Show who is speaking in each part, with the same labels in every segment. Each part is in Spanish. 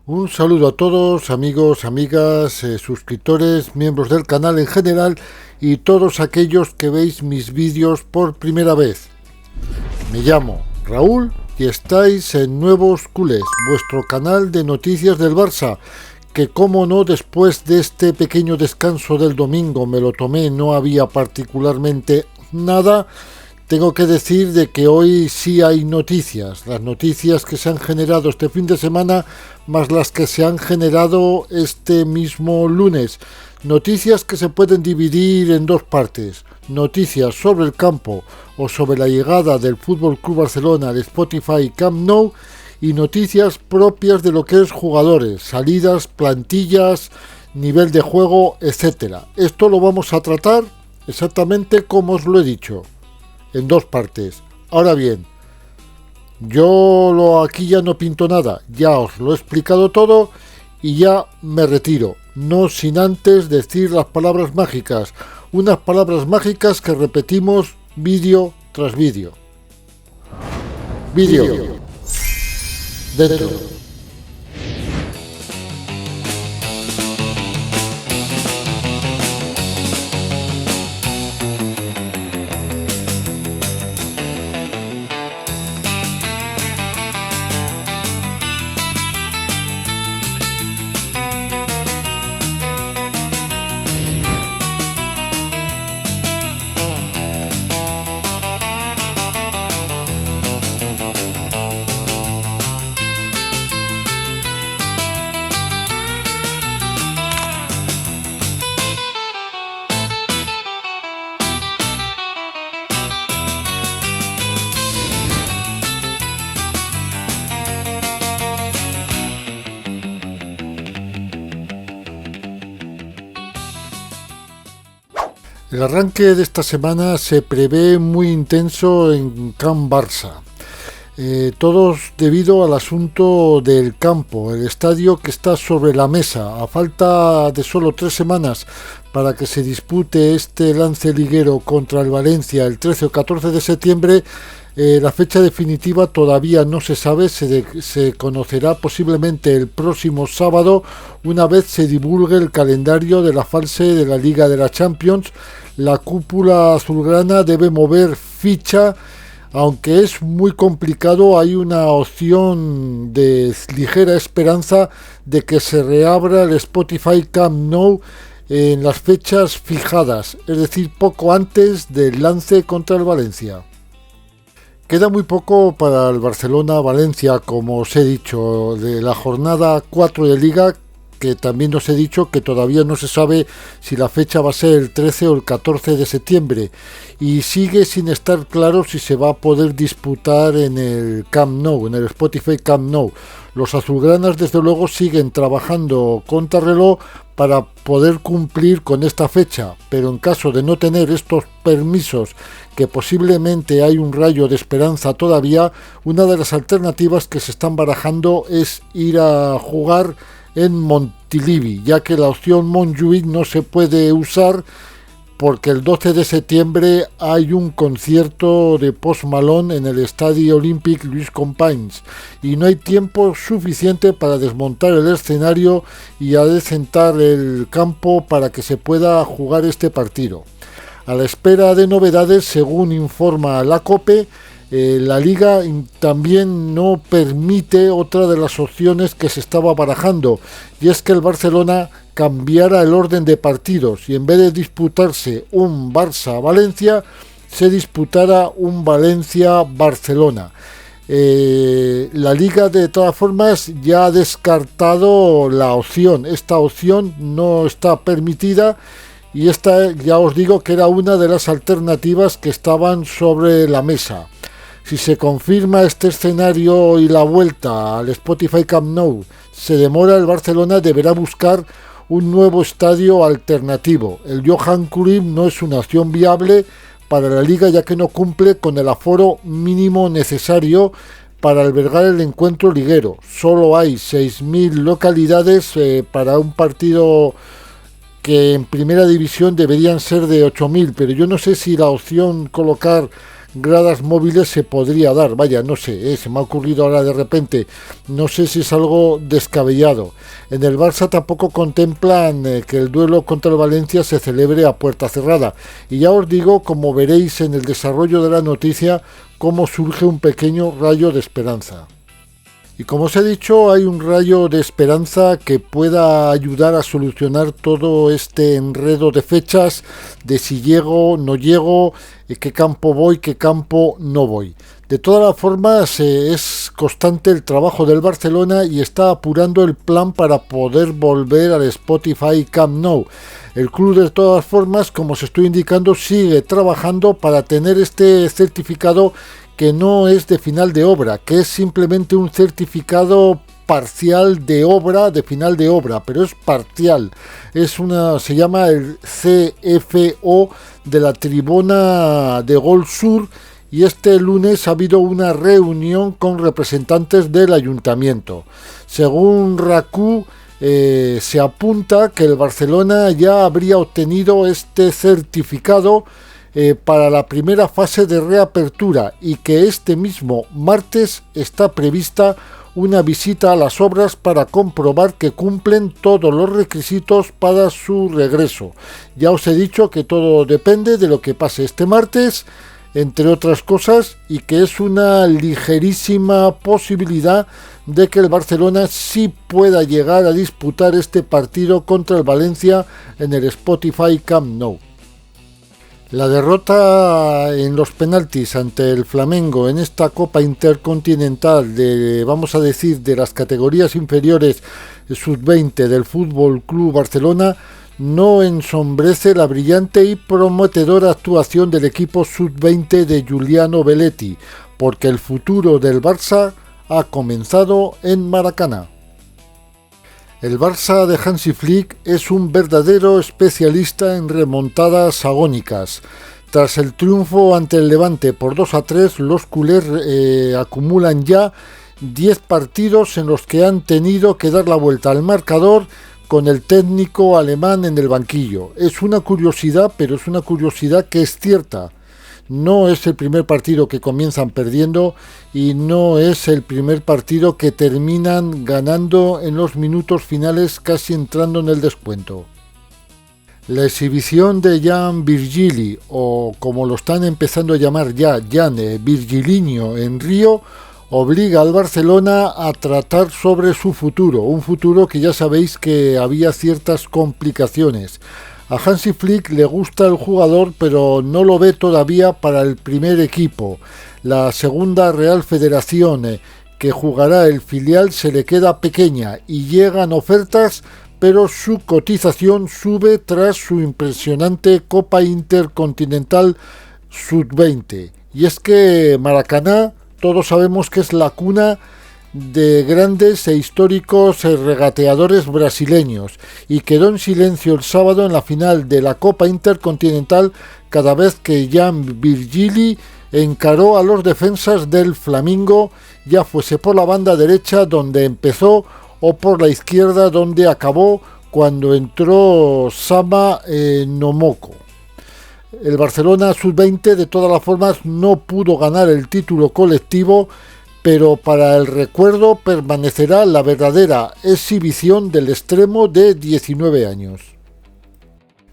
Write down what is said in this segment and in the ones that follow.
Speaker 1: Un saludo a todos, amigos, amigas, suscriptores, miembros del canal en general y todos aquellos que veis mis vídeos por primera vez. Me llamo Raúl y estáis en Nuevos Culés, vuestro canal de noticias del Barça, que como no, después de este pequeño descanso del domingo me lo tomé, no había particularmente nada. Tengo que decir de que hoy sí hay noticias, las noticias que se han generado este fin de semana más las que se han generado este mismo lunes. Noticias que se pueden dividir en dos partes, noticias sobre el campo o sobre la llegada del FC Barcelona al Spotify Camp Nou y noticias propias de lo que es jugadores, salidas, plantillas, nivel de juego, etcétera. Esto lo vamos a tratar exactamente como os lo he dicho, en dos partes. Ahora bien, aquí ya no pinto nada, ya os lo he explicado todo y ya me retiro, no sin antes decir las palabras mágicas, unas palabras mágicas que repetimos vídeo tras vídeo. Vídeo dentro. El arranque de esta semana se prevé muy intenso en Camp Barça. Todos debido al asunto del campo, el estadio que está sobre la mesa. A falta de solo 3 semanas para que se dispute este lance liguero contra el Valencia el 13 o 14 de septiembre, la fecha definitiva todavía no se sabe, se conocerá posiblemente el próximo sábado, una vez se divulgue el calendario de la fase de la Liga de la Champions. La cúpula azulgrana debe mover ficha, aunque es muy complicado. Hay una opción de ligera esperanza de que se reabra el Spotify Camp Nou en las fechas fijadas, es decir, poco antes del lance contra el Valencia. Queda muy poco para el Barcelona-Valencia, como os he dicho, de la jornada 4 de Liga, que también os he dicho que todavía no se sabe si la fecha va a ser el 13 o el 14 de septiembre, y sigue sin estar claro si se va a poder disputar en el Camp Nou, en el Spotify Camp Nou. Los azulgranas desde luego siguen trabajando contrarreloj para poder cumplir con esta fecha, pero en caso de no tener estos permisos, que posiblemente hay un rayo de esperanza todavía, una de las alternativas que se están barajando es ir a jugar en Montilivi, ya que la opción Montjuïc no se puede usar porque el 12 de septiembre hay un concierto de Post Malone en el Estadio Olympique Louis Companys y no hay tiempo suficiente para desmontar el escenario y adecentar el campo para que se pueda jugar este partido. A la espera de novedades, según informa la COPE, la Liga también no permite otra de las opciones que se estaba barajando, y es que el Barcelona cambiara el orden de partidos y en vez de disputarse un Barça-Valencia, se disputara un Valencia-Barcelona. La Liga de todas formas ya ha descartado la opción. Esta opción no está permitida y esta ya os digo que era una de las alternativas que estaban sobre la mesa. Si se confirma este escenario y la vuelta al Spotify Camp Nou se demora, el Barcelona deberá buscar un nuevo estadio alternativo. El Johan Cruyff no es una opción viable para la Liga, ya que no cumple con el aforo mínimo necesario para albergar el encuentro liguero. Solo hay 6.000 localidades para un partido que en primera división deberían ser de 8.000, pero yo no sé si la opción colocar gradas móviles se podría dar. Vaya, no sé, se me ha ocurrido ahora de repente. No sé si es algo descabellado. En el Barça tampoco contemplan que el duelo contra el Valencia se celebre a puerta cerrada. Y ya os digo, como veréis en el desarrollo de la noticia, cómo surge un pequeño rayo de esperanza. Y como os he dicho, hay un rayo de esperanza que pueda ayudar a solucionar todo este enredo de fechas, de si llego, no llego, qué campo voy, qué campo no voy. De todas las formas, es constante el trabajo del Barcelona y está apurando el plan para poder volver al Spotify Camp Nou. El club, de todas formas, como os estoy indicando, sigue trabajando para tener este certificado que no es de final de obra, que es simplemente un certificado parcial de obra, de final de obra, pero es parcial. Se llama el CFO de la Tribuna de Gol Sur, y este lunes ha habido una reunión con representantes del ayuntamiento. Según RACU, se apunta que el Barcelona ya habría obtenido este certificado para la primera fase de reapertura, y que este mismo martes está prevista una visita a las obras para comprobar que cumplen todos los requisitos para su regreso. Ya os he dicho que todo depende de lo que pase este martes, entre otras cosas, y que es una ligerísima posibilidad de que el Barcelona sí pueda llegar a disputar este partido contra el Valencia en el Spotify Camp Nou. La derrota en los penaltis ante el Flamengo en esta Copa Intercontinental de, vamos a decir, de las categorías inferiores sub-20 del Fútbol Club Barcelona no ensombrece la brillante y prometedora actuación del equipo sub-20 de Giuliano Belletti, porque el futuro del Barça ha comenzado en Maracaná. El Barça de Hansi Flick es un verdadero especialista en remontadas agónicas. Tras el triunfo ante el Levante por 2-3, los culés acumulan ya 10 partidos en los que han tenido que dar la vuelta al marcador con el técnico alemán en el banquillo. Es una curiosidad, pero es una curiosidad que es cierta. No es el primer partido que comienzan perdiendo y no es el primer partido que terminan ganando en los minutos finales, casi entrando en el descuento. La exhibición de Jan Virgili, o como lo están empezando a llamar ya, Jan Virgilinho en Río, obliga al Barcelona a tratar sobre su futuro, un futuro que ya sabéis que había ciertas complicaciones. A Hansi Flick le gusta el jugador, pero no lo ve todavía para el primer equipo. La segunda Real Federación que jugará el filial se le queda pequeña y llegan ofertas, pero su cotización sube tras su impresionante Copa Intercontinental Sub-20. Y es que Maracaná, todos sabemos que es la cuna de grandes e históricos regateadores brasileños, y quedó en silencio el sábado en la final de la Copa Intercontinental cada vez que Jan Virgili encaró a los defensas del Flamengo, ya fuese por la banda derecha donde empezó o por la izquierda donde acabó cuando entró Sama Nomoko. El Barcelona Sub-20 de todas las formas no pudo ganar el título colectivo, pero para el recuerdo permanecerá la verdadera exhibición del extremo de 19 años.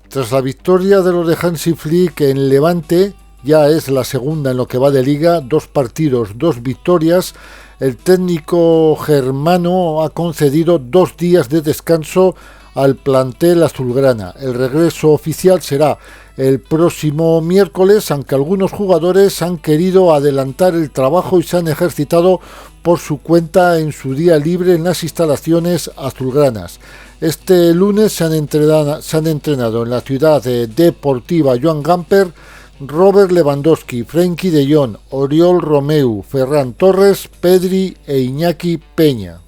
Speaker 1: Tras la victoria de los de Hansi Flick en Levante, ya es la segunda en lo que va de liga, 2 partidos, 2 victorias, el técnico germano ha concedido 2 días de descanso al plantel azulgrana. El regreso oficial será el próximo miércoles, aunque algunos jugadores han querido adelantar el trabajo y se han ejercitado por su cuenta en su día libre en las instalaciones azulgranas. Este lunes se han entrenado en la ciudad deportiva Joan Gamper Robert Lewandowski, Frenkie de Jong, Oriol Romeu, Ferran Torres, Pedri e Iñaki Peña.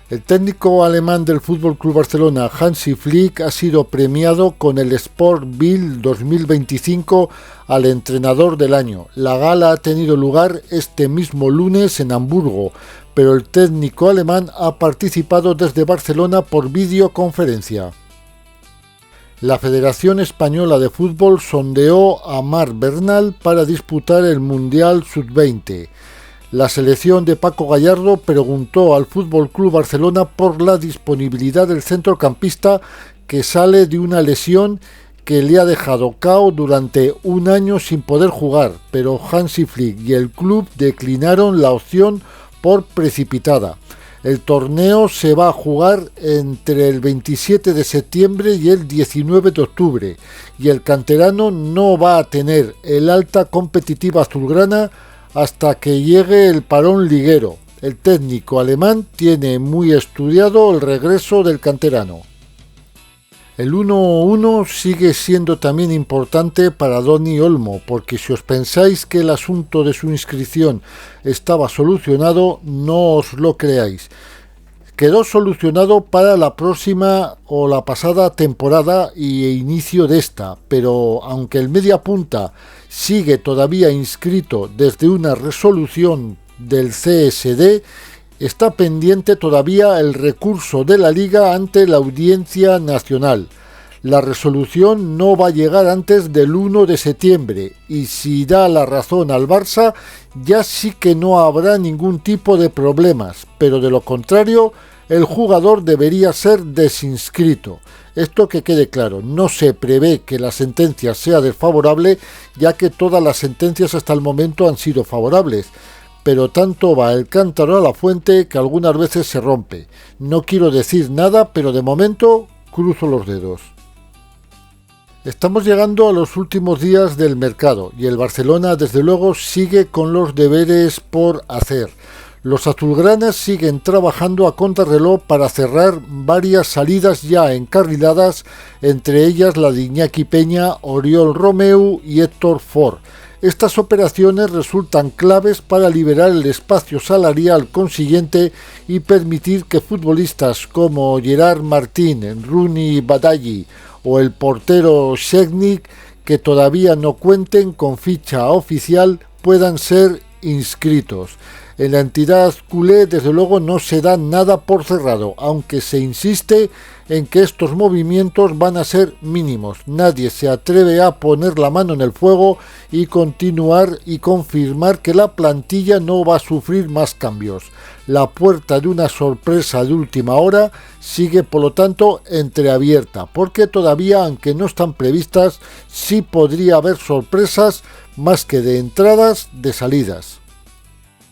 Speaker 1: El técnico alemán del FC Barcelona, Hansi Flick, ha sido premiado con el Sport Bild 2025 al entrenador del año. La gala ha tenido lugar este mismo lunes en Hamburgo, pero el técnico alemán ha participado desde Barcelona por videoconferencia. La Federación Española de Fútbol sondeó a Marc Bernal para disputar el Mundial Sub-20. La selección de Paco Gallardo preguntó al FC Barcelona por la disponibilidad del centrocampista que sale de una lesión que le ha dejado cao durante un año sin poder jugar, pero Hansi Flick y el club declinaron la opción por precipitada. El torneo se va a jugar entre el 27 de septiembre y el 19 de octubre y el canterano no va a tener el alta competitiva azulgrana hasta que llegue el parón liguero. El técnico alemán tiene muy estudiado el regreso del canterano. El 1-1 sigue siendo también importante para Dani Olmo, porque si os pensáis que el asunto de su inscripción estaba solucionado, no os lo creáis. Quedó solucionado para la próxima o la pasada temporada y inicio de esta, pero aunque el mediapunta sigue todavía inscrito desde una resolución del CSD, está pendiente todavía el recurso de la Liga ante la Audiencia Nacional. La resolución no va a llegar antes del 1 de septiembre y si da la razón al Barça, ya sí que no habrá ningún tipo de problemas, pero de lo contrario, el jugador debería ser desinscrito. Esto que quede claro, no se prevé que la sentencia sea desfavorable, ya que todas las sentencias hasta el momento han sido favorables. Pero tanto va el cántaro a la fuente que algunas veces se rompe. No quiero decir nada, pero de momento cruzo los dedos. Estamos llegando a los últimos días del mercado y el Barcelona desde luego sigue con los deberes por hacer. Los azulgranas siguen trabajando a contrarreloj para cerrar varias salidas ya encarriladas, entre ellas la de Iñaki Peña, Oriol Romeu y Héctor Ford. Estas operaciones resultan claves para liberar el espacio salarial consiguiente y permitir que futbolistas como Gerard Martín, Rooney Badaji o el portero Šećnik, que todavía no cuenten con ficha oficial, puedan ser inscritos. En la entidad culé, desde luego, no se da nada por cerrado, aunque se insiste en que estos movimientos van a ser mínimos. Nadie se atreve a poner la mano en el fuego y continuar y confirmar que la plantilla no va a sufrir más cambios. La puerta de una sorpresa de última hora sigue, por lo tanto, entreabierta, porque todavía, aunque no están previstas, sí podría haber sorpresas más que de entradas, de salidas.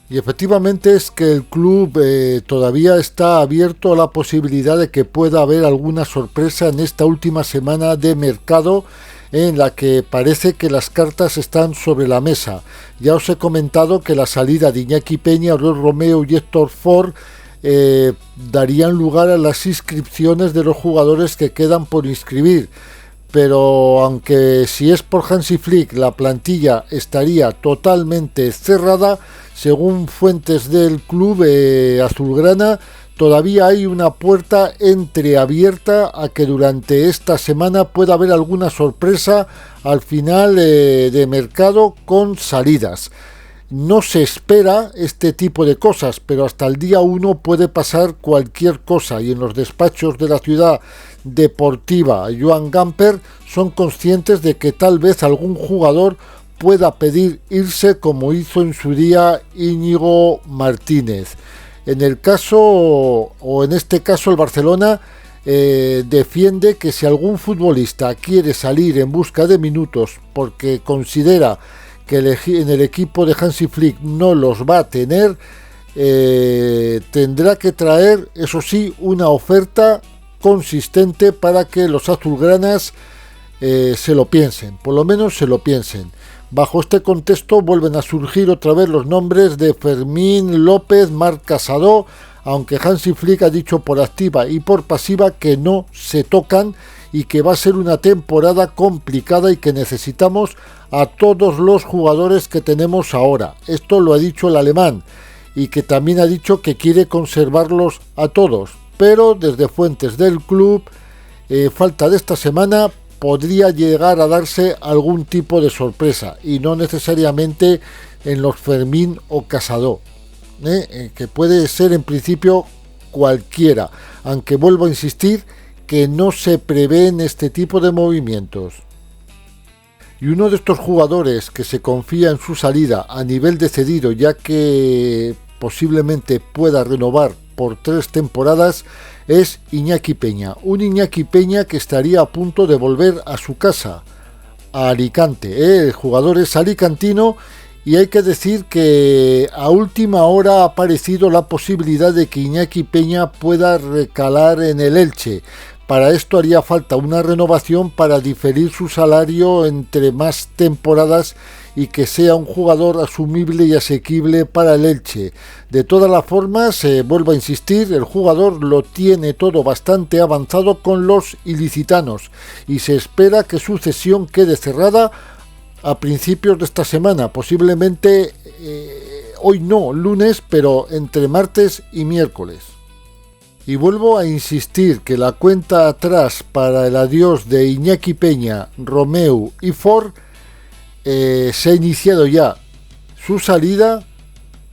Speaker 1: Y efectivamente es que el club todavía está abierto a la posibilidad de que pueda haber alguna sorpresa en esta última semana de mercado en la que parece que las cartas están sobre la mesa. Ya os he comentado que la salida de Iñaki Peña, Oriol Romeu y Héctor Ford darían lugar a las inscripciones de los jugadores que quedan por inscribir. Pero aunque si es por Hansi Flick la plantilla estaría totalmente cerrada, según fuentes del club azulgrana, todavía hay una puerta entreabierta a que durante esta semana pueda haber alguna sorpresa al final de mercado con salidas. No se espera este tipo de cosas, pero hasta el día 1 puede pasar cualquier cosa y en los despachos de la ciudad deportiva Joan Gamper son conscientes de que tal vez algún jugador pueda pedir irse como hizo en su día Íñigo Martínez. En este caso el Barcelona defiende que si algún futbolista quiere salir en busca de minutos porque considera que en el equipo de Hansi Flick no los va a tener, tendrá que traer, eso sí, una oferta consistente para que los azulgranas se lo piensen, por lo menos se lo piensen. Bajo este contexto vuelven a surgir otra vez los nombres de Fermín López, Marc Casado, aunque Hansi Flick ha dicho por activa y por pasiva que no se tocan y que va a ser una temporada complicada y que necesitamos a todos los jugadores que tenemos ahora. Esto lo ha dicho el alemán y que también ha dicho que quiere conservarlos a todos, pero desde fuentes del club, falta de esta semana, podría llegar a darse algún tipo de sorpresa y no necesariamente en los Fermín o Casado, que puede ser en principio cualquiera, aunque vuelvo a insistir que no se prevén este tipo de movimientos. Y uno de estos jugadores que se confía en su salida a nivel de cedido, ya que posiblemente pueda renovar por 3 temporadas, es Iñaki Peña. Un Iñaki Peña que estaría a punto de volver a su casa, a Alicante. El jugador es alicantino y hay que decir que a última hora ha aparecido la posibilidad de que Iñaki Peña pueda recalar en el Elche. Para esto haría falta una renovación para diferir su salario entre más temporadas y que sea un jugador asumible y asequible para el Elche. De todas las formas, vuelvo a insistir, el jugador lo tiene todo bastante avanzado con los ilicitanos y se espera que su cesión quede cerrada a principios de esta semana, posiblemente hoy no, lunes, pero entre martes y miércoles. Y vuelvo a insistir que la cuenta atrás para el adiós de Iñaki Peña, Romeu y Ford se ha iniciado ya. Su salida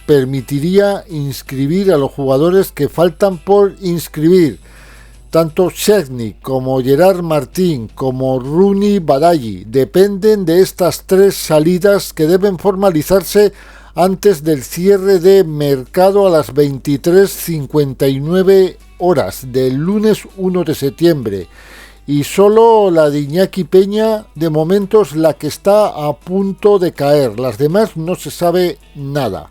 Speaker 1: permitiría inscribir a los jugadores que faltan por inscribir. Tanto Szczęsny como Gerard Martín como Rooney Badaji dependen de estas 3 salidas que deben formalizarse antes del cierre de mercado a las 23:59 horas del lunes 1 de septiembre. Y solo la de Iñaki Peña de momento es la que está a punto de caer. Las demás no se sabe nada.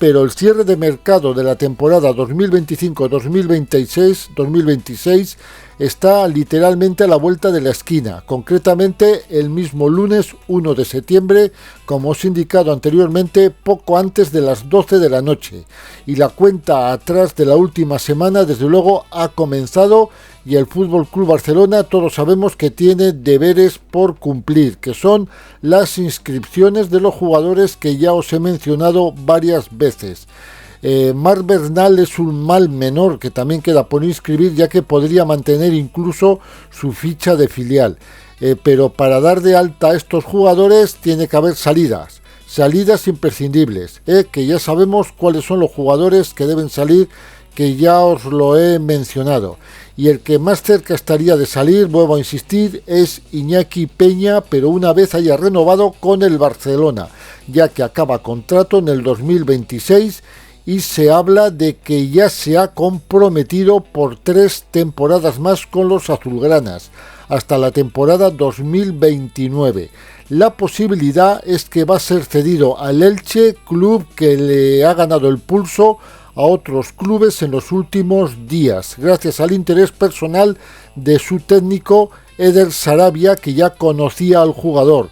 Speaker 1: Pero el cierre de mercado de la temporada 2025-2026 está literalmente a la vuelta de la esquina, concretamente el mismo lunes 1 de septiembre, como os he indicado anteriormente, poco antes de las 12 de la noche. Y la cuenta atrás de la última semana, desde luego, ha comenzado y el Fútbol Club Barcelona todos sabemos que tiene deberes por cumplir, que son las inscripciones de los jugadores que ya os he mencionado varias veces. Marc Bernal es un mal menor que también queda por inscribir, ya que podría mantener incluso su ficha de filial. Pero para dar de alta a estos jugadores tiene que haber salidas imprescindibles, que ya sabemos cuáles son los jugadores que deben salir, que ya os lo he mencionado. Y el que más cerca estaría de salir, vuelvo a insistir, es Iñaki Peña, pero una vez haya renovado con el Barcelona, ya que acaba contrato en el 2026 y se habla de que ya se ha comprometido por 3 temporadas más con los azulgranas, hasta la temporada 2029. La posibilidad es que va a ser cedido al Elche, club que le ha ganado el pulso a otros clubes en los últimos días, gracias al interés personal de su técnico Eder Sarabia, que ya conocía al jugador.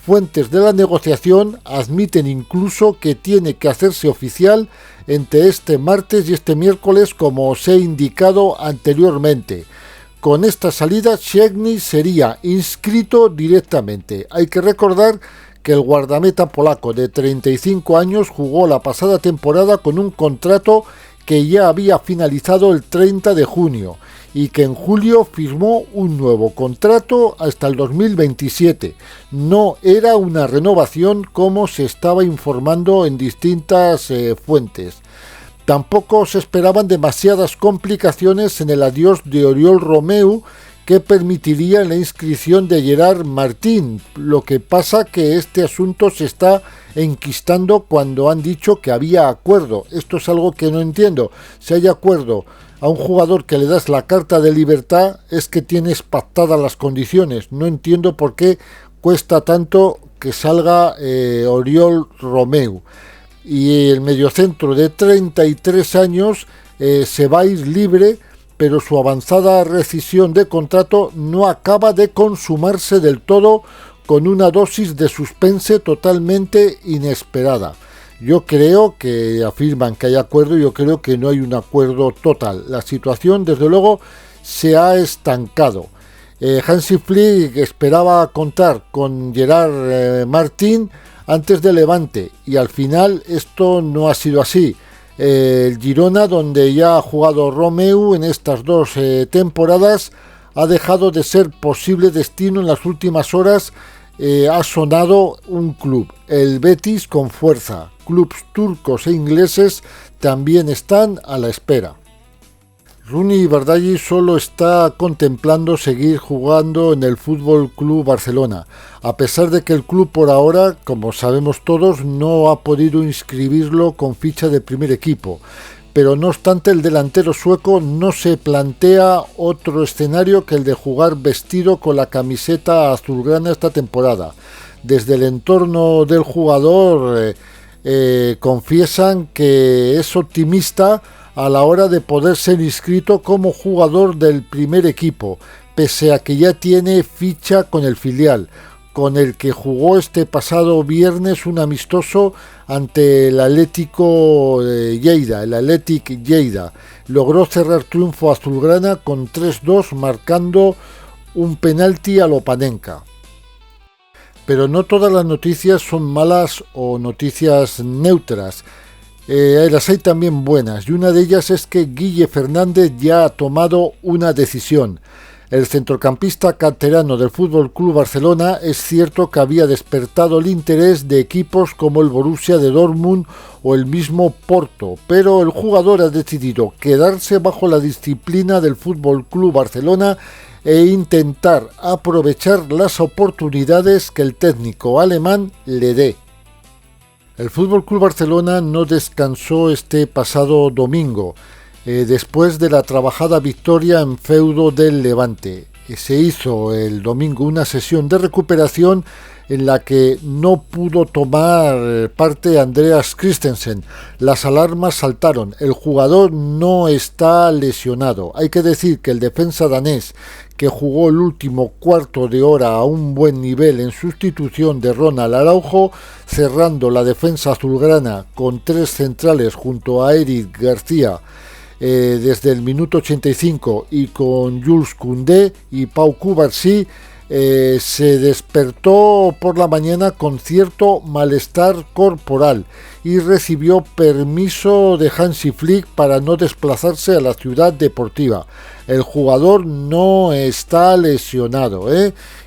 Speaker 1: Fuentes de la negociación admiten incluso que tiene que hacerse oficial entre este martes y este miércoles, como os he indicado anteriormente. Con esta salida, Szczęsny sería inscrito directamente. Hay que recordar que el guardameta polaco de 35 años jugó la pasada temporada con un contrato que ya había finalizado el 30 de junio y que en julio firmó un nuevo contrato hasta el 2027. No era una renovación como se estaba informando en distintas fuentes. Tampoco se esperaban demasiadas complicaciones en el adiós de Oriol Romeu, que permitiría la inscripción de Gerard Martín. Lo que pasa que este asunto se está enquistando cuando han dicho que había acuerdo. Esto es algo que no entiendo. Si hay acuerdo a un jugador que le das la carta de libertad, es que tienes pactadas las condiciones. No entiendo por qué cuesta tanto que salga Oriol Romeu. Y el mediocentro de 33 años se va a ir libre, pero su avanzada rescisión de contrato no acaba de consumarse del todo, con una dosis de suspense totalmente inesperada. Yo creo que afirman que hay acuerdo, yo creo que no hay un acuerdo total. La situación, desde luego, se ha estancado. Hansi Flick esperaba contar con Gerard Martín antes de Levante y al final esto no ha sido así. El Girona, donde ya ha jugado Romeu en estas 2 temporadas, ha dejado de ser posible destino. En las últimas horas ha sonado un club, el Betis, con fuerza. Clubs turcos e ingleses también están a la espera. Rooney Bardghji solo está contemplando seguir jugando en el Fútbol Club Barcelona, a pesar de que el club por ahora, como sabemos todos, no ha podido inscribirlo con ficha de primer equipo. Pero no obstante, el delantero sueco no se plantea otro escenario que el de jugar vestido con la camiseta azulgrana esta temporada. Desde el entorno del jugador confiesan que es optimista a la hora de poder ser inscrito como jugador del primer equipo, pese a que ya tiene ficha con el filial, con el que jugó este pasado viernes un amistoso ante el Atlético Lleida, el Athletic Lleida. Logró cerrar triunfo azulgrana con 3-2, marcando un penalti a Lopanenka. Pero no todas las noticias son malas o noticias neutras. Las hay también buenas, y una de ellas es que Guille Fernández ya ha tomado una decisión. El centrocampista canterano del Fútbol Club Barcelona es cierto que había despertado el interés de equipos como el Borussia de Dortmund o el mismo Porto, pero el jugador ha decidido quedarse bajo la disciplina del Fútbol Club Barcelona e intentar aprovechar las oportunidades que el técnico alemán le dé. El Fútbol Club Barcelona no descansó este pasado domingo, después de la trabajada victoria en feudo del Levante. Se hizo el domingo una sesión de recuperación en la que no pudo tomar parte Andreas Christensen. Las alarmas saltaron, el jugador no está lesionado. Hay que decir que el defensa danés, que jugó el último cuarto de hora a un buen nivel en sustitución de Ronald Araujo, cerrando la defensa azulgrana con tres centrales junto a Eric García desde el minuto 85 y con Jules Koundé y Pau Cubarsí, se despertó por la mañana con cierto malestar corporal y recibió permiso de Hansi Flick para no desplazarse a la ciudad deportiva. El jugador no está lesionado,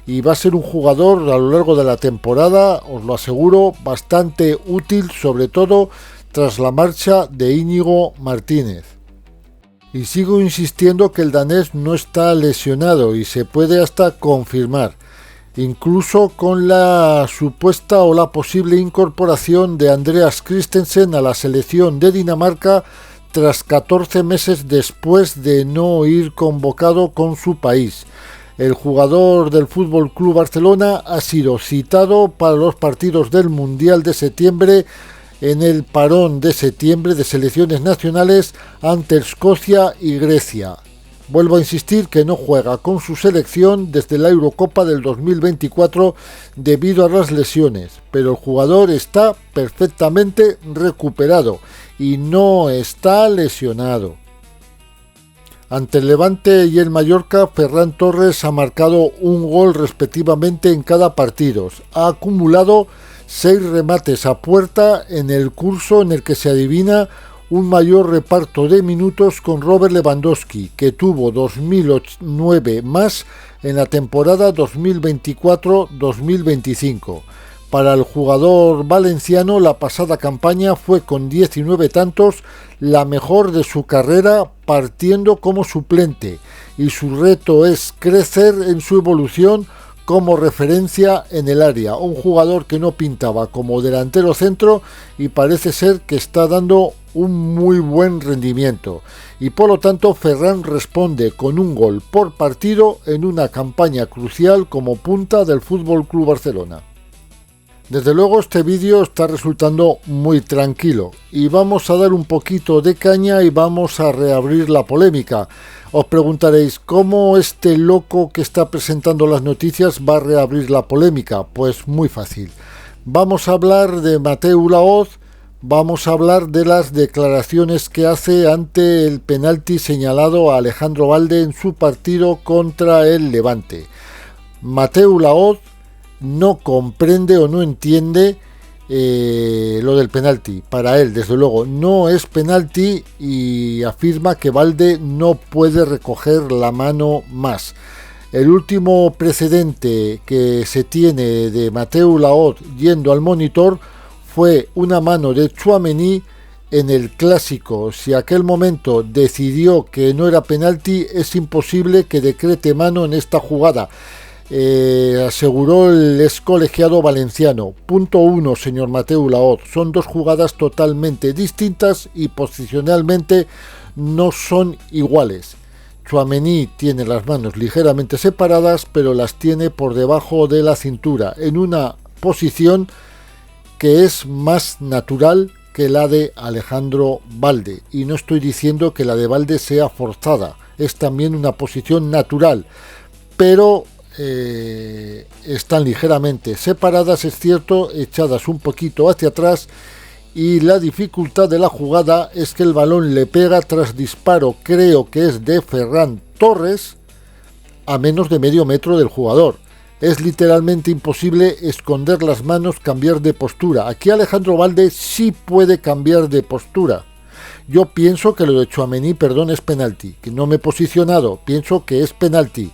Speaker 1: y va a ser un jugador a lo largo de la temporada, os lo aseguro, bastante útil, sobre todo tras la marcha de Íñigo Martínez. Y sigo insistiendo que el danés no está lesionado y se puede hasta confirmar, incluso con la supuesta o la posible incorporación de Andreas Christensen a la selección de Dinamarca tras 14 meses después de no ir convocado con su país. El jugador del Fútbol Club Barcelona ha sido citado para los partidos del Mundial de septiembre en el parón de septiembre de selecciones nacionales ante Escocia y Grecia. Vuelvo a insistir que no juega con su selección desde la Eurocopa del 2024 debido a las lesiones, pero el jugador está perfectamente recuperado y no está lesionado. Ante el Levante y el Mallorca, Ferran Torres ha marcado un gol respectivamente en cada partido. Ha acumulado 6 remates a puerta en el curso en el que se adivina un mayor reparto de minutos con Robert Lewandowski, que tuvo 2009 más en la temporada 2024-2025. Para el jugador valenciano, la pasada campaña fue con 19 tantos la mejor de su carrera, partiendo como suplente, y su reto es crecer en su evolución como referencia en el área. Un jugador que no pintaba como delantero centro y parece ser que está dando un muy buen rendimiento, y por lo tanto Ferran responde con un gol por partido en una campaña crucial como punta del Fútbol Club Barcelona. Desde luego este vídeo está resultando muy tranquilo y vamos a dar un poquito de caña y vamos a reabrir la polémica. Os preguntaréis, ¿cómo este loco que está presentando las noticias va a reabrir la polémica? Pues muy fácil. Vamos a hablar de Mateu Laoz, vamos a hablar de las declaraciones que hace ante el penalti señalado a Alejandro Balde en su partido contra el Levante. Mateu Laoz no comprende o no entiende lo del penalti. Para él, desde luego, no es penalti y afirma que Balde no puede recoger la mano más. El último precedente que se tiene de Mateu Laoz yendo al monitor fue una mano de Tchouaméni en el clásico, si aquel momento decidió que no era penalti, es imposible que decrete mano en esta jugada. Aseguró el ex colegiado valenciano. Punto 1, señor Mateu Laoz. Son dos jugadas totalmente distintas y posicionalmente no son iguales. Tchouaméni tiene las manos ligeramente separadas, pero las tiene por debajo de la cintura, en una posición que es más natural que la de Alejandro Balde. Y no estoy diciendo que la de Balde sea forzada, es también una posición natural, pero están ligeramente separadas, es cierto, echadas un poquito hacia atrás, y la dificultad de la jugada es que el balón le pega tras disparo, creo que es de Ferran Torres, a menos de medio metro del jugador. Es literalmente imposible esconder las manos, cambiar de postura. Aquí Alejandro Balde sí puede cambiar de postura. Yo pienso que lo de Tchouaméni, es penalti, que no me he posicionado, pienso que es penalti.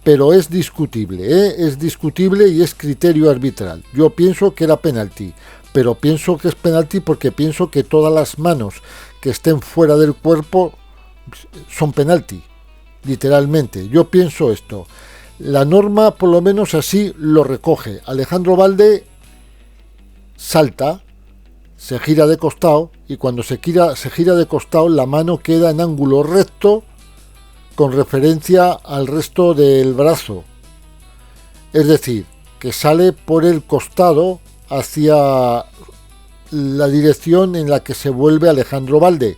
Speaker 1: Pero es discutible, es discutible y es criterio arbitral. Yo pienso que era penalti, pero pienso que es penalti porque pienso que todas las manos que estén fuera del cuerpo son penalti, literalmente. Yo pienso esto. La norma por lo menos así lo recoge. Alejandro Balde salta, se gira de costado y cuando se gira de costado la mano queda en ángulo recto con referencia al resto del brazo, es decir, que sale por el costado hacia la dirección en la que se vuelve Alejandro Balde.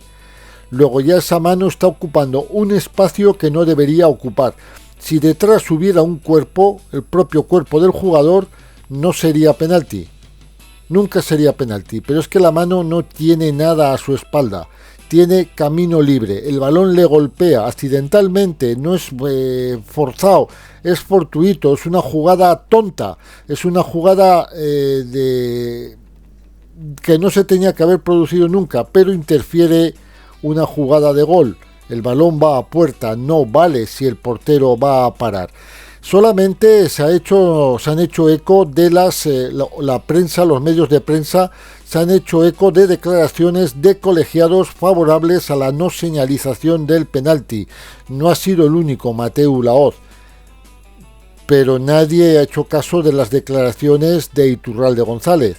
Speaker 1: Luego ya esa mano está ocupando un espacio que no debería ocupar. Si detrás hubiera un cuerpo, el propio cuerpo del jugador, no sería penalti, nunca sería penalti, pero es que la mano no tiene nada a su espalda. Tiene camino libre, el balón le golpea accidentalmente, no es forzado, es fortuito, es una jugada tonta, es una jugada que no se tenía que haber producido nunca, pero interfiere una jugada de gol. El balón va a puerta, no vale si el portero va a parar. Solamente se han hecho eco de la prensa, los medios de prensa se han hecho eco de declaraciones de colegiados favorables a la no señalización del penalti. No ha sido el único Mateu Laoz, pero nadie ha hecho caso de las declaraciones de Iturralde González.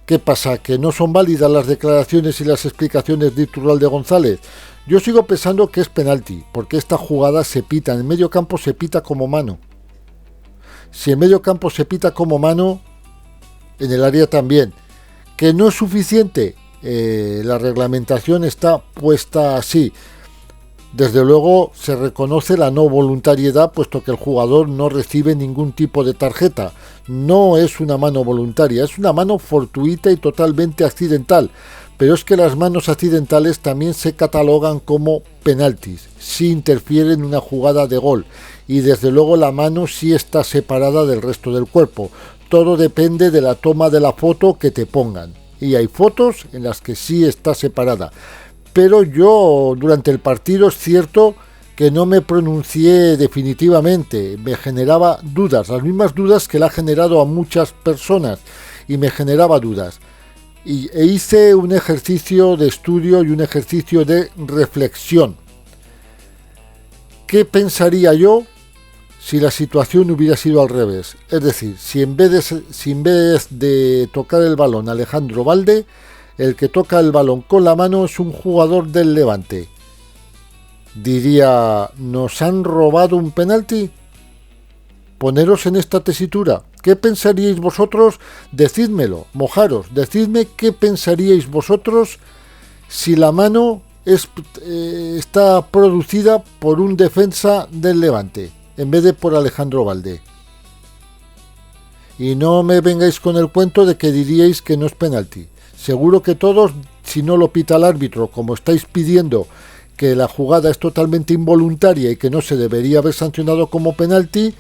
Speaker 1: ¿Qué pasa? ¿Que no son válidas las declaraciones y las explicaciones de Iturralde González? Yo sigo pensando que es penalti, porque esta jugada se pita, en el medio campo se pita como mano. Si en medio campo se pita como mano, en el área también. ¿Que no es suficiente? La reglamentación está puesta así. Desde luego se reconoce la no voluntariedad, puesto que el jugador no recibe ningún tipo de tarjeta. No es una mano voluntaria, es una mano fortuita y totalmente accidental. Pero es que las manos accidentales también se catalogan como penaltis, si interfieren en una jugada de gol. Y desde luego la mano sí está separada del resto del cuerpo. Todo depende de la toma de la foto que te pongan. Y hay fotos en las que sí está separada. Pero yo durante el partido es cierto que no me pronuncié definitivamente. Me generaba dudas, las mismas dudas que le ha generado a muchas personas. Y me generaba dudas. E hice un ejercicio de estudio y un ejercicio de reflexión. ¿Qué pensaría yo si la situación hubiera sido al revés? Es decir, si en vez de tocar el balón Alejandro Balde, el que toca el balón con la mano es un jugador del Levante. Diría, ¿nos han robado un penalti? Poneros en esta tesitura. ¿Qué pensaríais vosotros? Decídmelo, mojaros, decidme qué pensaríais vosotros si la mano está producida por un defensa del Levante en vez de por Alejandro Balde. Y no me vengáis con el cuento de que diríais que no es penalti. Seguro que todos, si no lo pita el árbitro, como estáis pidiendo que la jugada es totalmente involuntaria y que no se debería haber sancionado como penalti,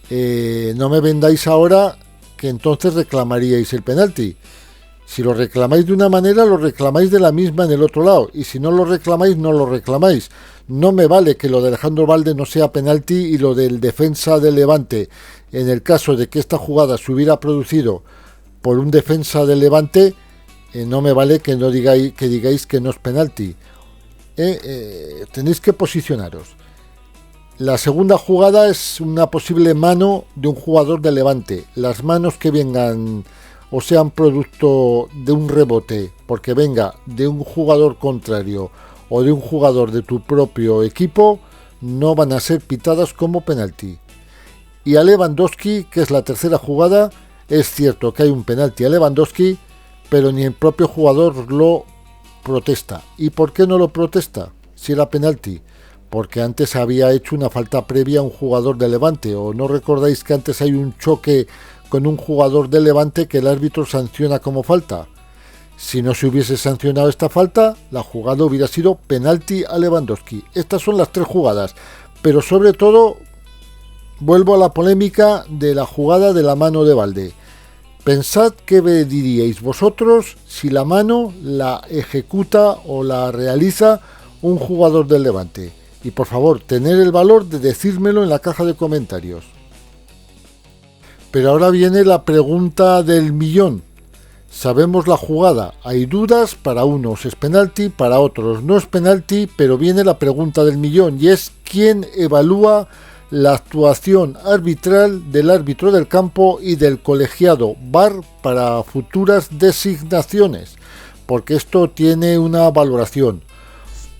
Speaker 1: no me vendáis ahora que entonces reclamaríais el penalti. Si lo reclamáis de una manera, lo reclamáis de la misma en el otro lado, y si no lo reclamáis, no lo reclamáis. No me vale que lo de Alejandro Balde no sea penalti y lo del defensa del Levante, en el caso de que esta jugada se hubiera producido por un defensa del Levante, No me vale que no digáis que no es penalti. Tenéis que posicionaros. La segunda jugada es una posible mano de un jugador de Levante. Las manos que vengan o sean producto de un rebote, porque venga de un jugador contrario o de un jugador de tu propio equipo, no van a ser pitadas como penalti. Y a Lewandowski, que es la tercera jugada, es cierto que hay un penalti a Lewandowski, pero ni el propio jugador lo protesta. ¿Y por qué no lo protesta si era penalti? Porque antes había hecho una falta previa a un jugador de Levante. ¿O no recordáis que antes hay un choque con un jugador de Levante que el árbitro sanciona como falta? Si no se hubiese sancionado esta falta, la jugada hubiera sido penalti a Lewandowski. Estas son las tres jugadas, pero sobre todo vuelvo a la polémica de la jugada de la mano de Balde. Pensad qué diríais vosotros si la mano la ejecuta o la realiza un jugador del Levante. Y por favor, tener el valor de decírmelo en la caja de comentarios. Pero ahora viene la pregunta del millón. Sabemos la jugada, hay dudas, para unos es penalti, para otros no es penalti, pero viene la pregunta del millón y es ¿quién evalúa la actuación arbitral del árbitro del campo y del colegiado VAR para futuras designaciones? Porque esto tiene una valoración.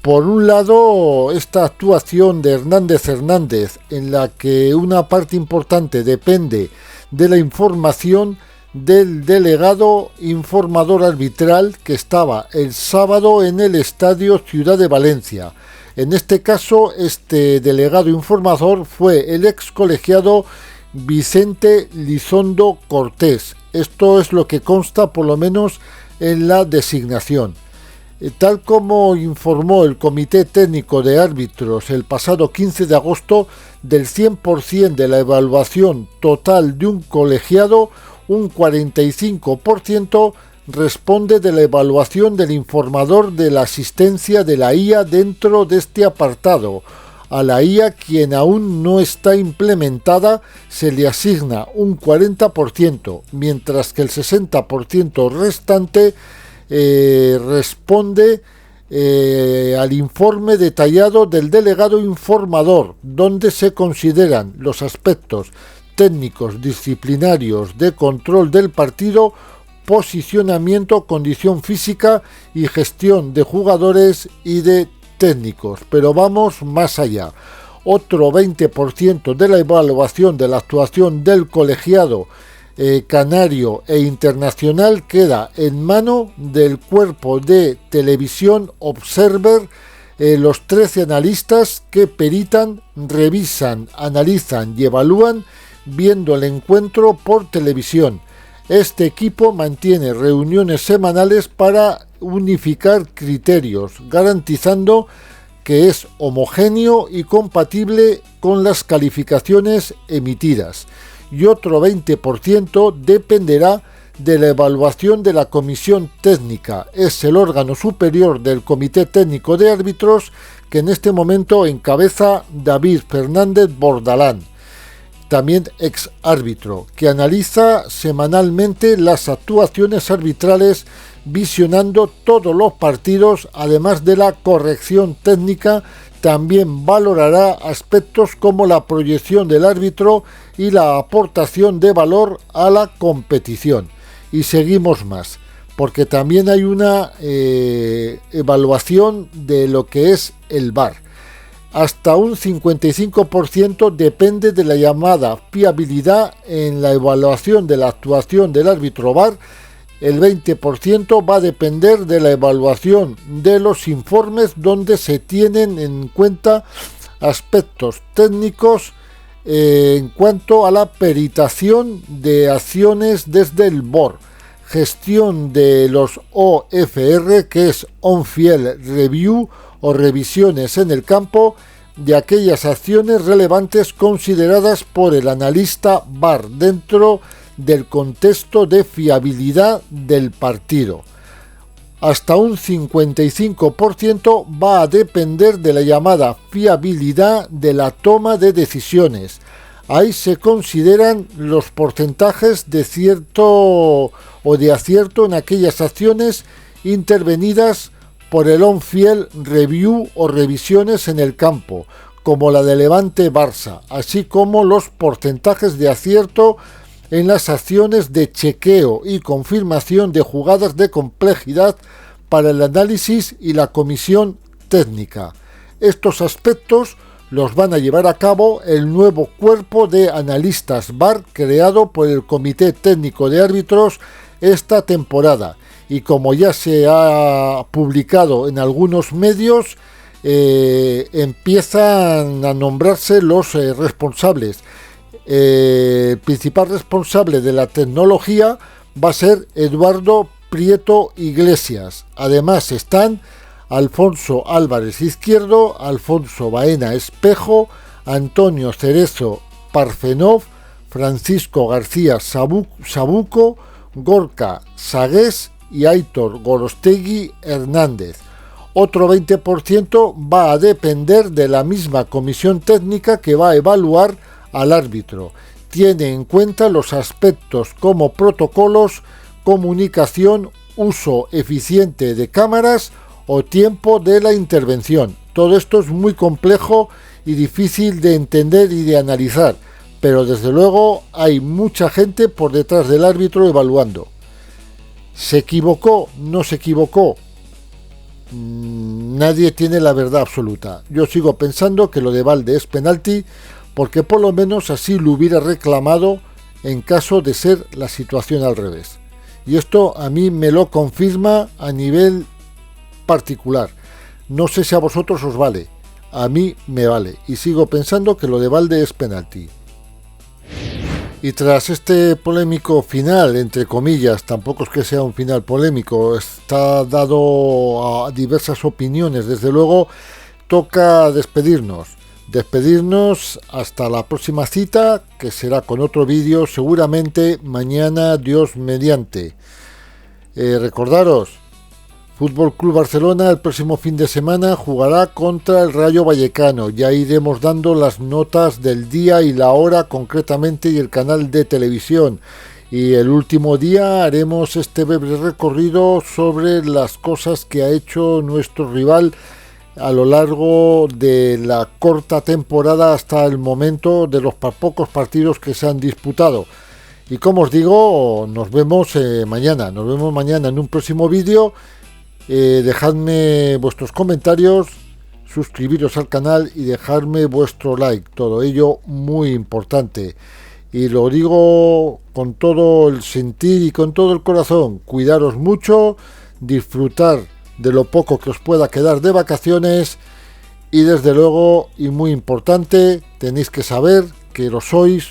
Speaker 1: Por un lado, esta actuación de Hernández en la que una parte importante depende de la información del delegado informador arbitral que estaba el sábado en el Estadio Ciudad de Valencia. En este caso, este delegado informador fue el ex colegiado Vicente Lizondo Cortés. Esto es lo que consta por lo menos en la designación. Tal como informó el Comité Técnico de Árbitros el pasado 15 de agosto, del 100% de la evaluación total de un colegiado, un 45% responde de la evaluación del informador de la asistencia de la IA dentro de este apartado. A la IA, quien aún no está implementada, se le asigna un 40%, mientras que el 60% restante responde al informe detallado del delegado informador, donde se consideran los aspectos técnicos, disciplinarios, de control del partido, posicionamiento, condición física y gestión de jugadores y de técnicos. Pero vamos más allá. Otro 20% de la evaluación de la actuación del colegiado canario e internacional queda en mano del cuerpo de televisión Observer, los 13 analistas que peritan, revisan, analizan y evalúan viendo el encuentro por televisión. Este equipo mantiene reuniones semanales para unificar criterios, garantizando que es homogéneo y compatible con las calificaciones emitidas. Y otro 20% dependerá de la evaluación de la comisión técnica. Es el órgano superior del Comité Técnico de Árbitros que en este momento encabeza David Fernández Bordalán, también ex árbitro, que analiza semanalmente las actuaciones arbitrales visionando todos los partidos, además de la corrección técnica. También valorará aspectos como la proyección del árbitro y la aportación de valor a la competición. Y seguimos más, porque también hay una evaluación de lo que es el VAR. Hasta un 55% depende de la llamada fiabilidad en la evaluación de la actuación del árbitro VAR. El 20% va a depender de la evaluación de los informes, donde se tienen en cuenta aspectos técnicos en cuanto a la peritación de acciones desde el BOR, gestión de los OFR, que es On-Field Review o revisiones en el campo, de aquellas acciones relevantes consideradas por el analista VAR dentro del contexto de fiabilidad del partido. Hasta un 55% va a depender de la llamada fiabilidad de la toma de decisiones, Ahí se consideran los porcentajes de cierto o de acierto en aquellas acciones intervenidas por el on-field review o revisiones en el campo, como la de Levante-Barça, así como los porcentajes de acierto en las acciones de chequeo y confirmación de jugadas de complejidad para el análisis y la comisión técnica. Estos aspectos los van a llevar a cabo el nuevo cuerpo de analistas VAR creado por el Comité Técnico de Árbitros esta temporada. Y como ya se ha publicado en algunos medios, empiezan a nombrarse los responsables. El principal responsable de la tecnología va a ser Eduardo Prieto Iglesias. Además están Alfonso Álvarez Izquierdo, Alfonso Baena Espejo, Antonio Cerezo Parfenov, Francisco García Sabuco, Gorka Sagués y Aitor Gorostegui Hernández. Otro 20% va a depender de la misma comisión técnica que va a evaluar al árbitro. Tiene en cuenta los aspectos como protocolos, comunicación, uso eficiente de cámaras o tiempo de la intervención. Todo esto es muy complejo y difícil de entender y de analizar, pero desde luego hay mucha gente por detrás del árbitro evaluando. ¿Se equivocó? ¿No se equivocó? Nadie tiene la verdad absoluta. Yo sigo pensando que lo de Valde es penalti, porque por lo menos así lo hubiera reclamado en caso de ser la situación al revés. Y esto a mí me lo confirma a nivel particular. No sé si a vosotros os vale. A mí me vale. Y sigo pensando que lo de Valde es penalti. Y tras este polémico final, entre comillas, tampoco es que sea un final polémico, está dado a diversas opiniones. Desde luego, toca despedirnos. Despedirnos hasta la próxima cita, que será con otro vídeo, seguramente mañana, Dios mediante. Recordaros, Fútbol Club Barcelona el próximo fin de semana jugará contra el Rayo Vallecano. Ya iremos dando las notas del día y la hora concretamente y el canal de televisión. Y el último día haremos este breve recorrido sobre las cosas que ha hecho nuestro rival a lo largo de la corta temporada hasta el momento de los pocos partidos que se han disputado. Y como os digo, nos vemos mañana. Nos vemos mañana en un próximo vídeo. Dejadme vuestros comentarios, suscribiros al canal y dejadme vuestro like, todo ello muy importante. Y lo digo con todo el sentir y con todo el corazón, cuidaros mucho, disfrutar de lo poco que os pueda quedar de vacaciones y desde luego, y muy importante, tenéis que saber que lo sois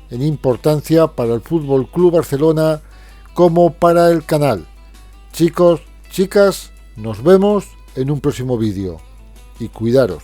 Speaker 1: en importancia para el Fútbol Club Barcelona como para el canal. Chicos, chicas, nos vemos en un próximo vídeo y cuidaros.